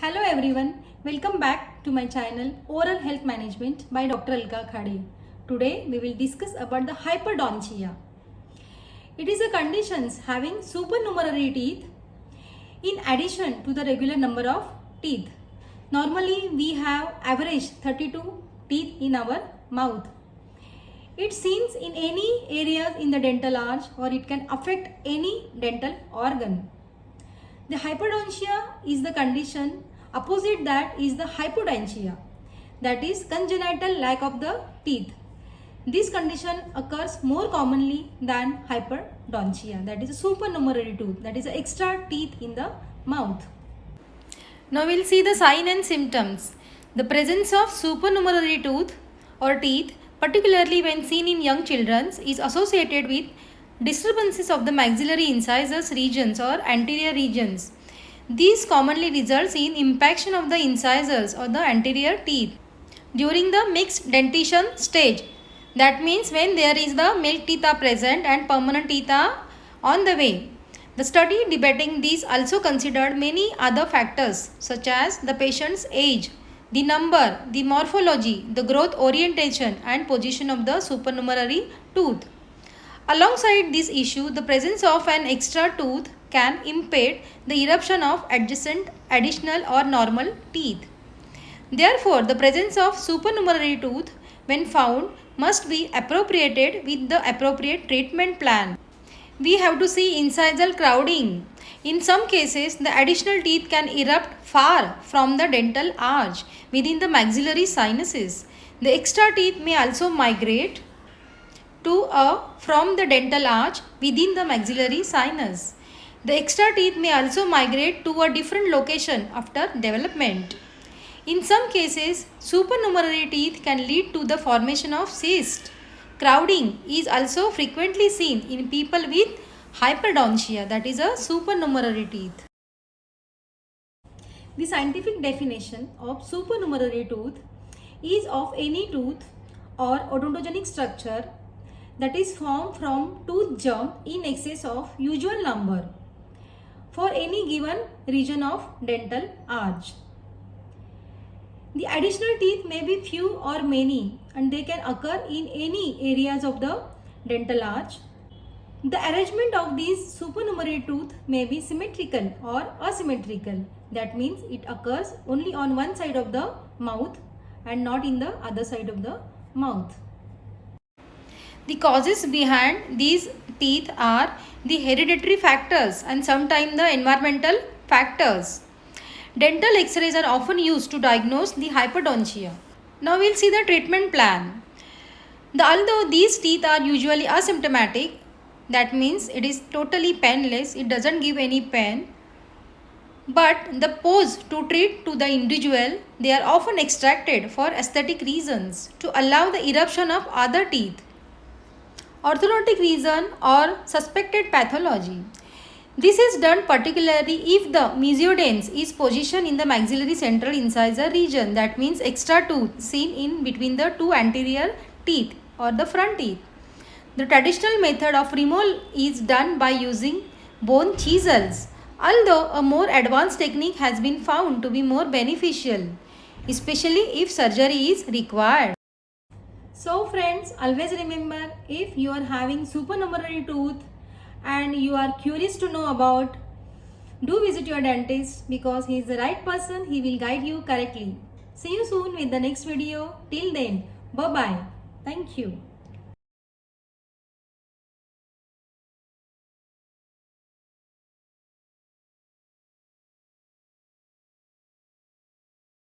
Hello everyone, welcome back to my channel Oral Health Management by Dr. Alka Khade. Today we will discuss about the hyperdontia. It is a condition having supernumerary teeth in addition to the regular number of teeth. Normally we have average 32 teeth in our mouth. It seen in any areas in the dental arch or it can affect any dental organ. The hyperdontia is the condition, opposite that is the hypodontia, that is congenital lack of the teeth. This condition occurs more commonly than hyperdontia, that is a supernumerary tooth, that is extra teeth in the mouth. Now we'll see the sign and symptoms. The presence of supernumerary tooth or teeth, particularly when seen in young children, is associated with disturbances of the maxillary incisors regions or anterior regions. These commonly results in impaction of the incisors or the anterior teeth during the mixed dentition stage. That means when there is the milk teeth are present and permanent teeth are on the way. The study debating these also considered many other factors such as the patient's age, the number, the morphology, the growth orientation and position of the supernumerary tooth. Alongside this issue, the presence of an extra tooth can impede the eruption of adjacent, additional or normal teeth. Therefore, the presence of supernumerary tooth when found must be appropriated with the appropriate treatment plan. We have to see incisal crowding. In some cases, the additional teeth can erupt far from the dental arch within the maxillary sinuses. The extra teeth may also migrate from the dental arch within the maxillary sinus. The extra teeth may also migrate to a different location after development. In some cases, supernumerary teeth can lead to the formation of cyst. Crowding is also frequently seen in people with hyperdontia, that is a supernumerary teeth. The scientific definition of supernumerary tooth is of any tooth or odontogenic structure that is formed from tooth germ in excess of usual number for any given region of dental arch. The additional teeth may be few or many and they can occur in any areas of the dental arch. The arrangement of these supernumerary tooth may be symmetrical or asymmetrical. That means it occurs only on one side of the mouth and not in the other side of the mouth. The causes behind these teeth are the hereditary factors and sometimes the environmental factors. Dental x-rays are often used to diagnose the hyperdontia. Now we'll see the treatment plan. Although these teeth are usually asymptomatic, that means it is totally painless, it doesn't give any pain. But the pose to treat to the individual, they are often extracted for aesthetic reasons to allow the eruption of other teeth. Orthodontic reason or suspected pathology. This is done particularly if the mesiodens is positioned in the maxillary central incisor region, that means extra tooth seen in between the two anterior teeth or the front teeth. The traditional method of removal is done by using bone chisels, although a more advanced technique has been found to be more beneficial, especially if surgery is required. So friends, always remember, if you are having supernumerary tooth and you are curious to know about, do visit your dentist because he is the right person, he will guide you correctly. See you soon with the next video. Till then, bye-bye. Thank you.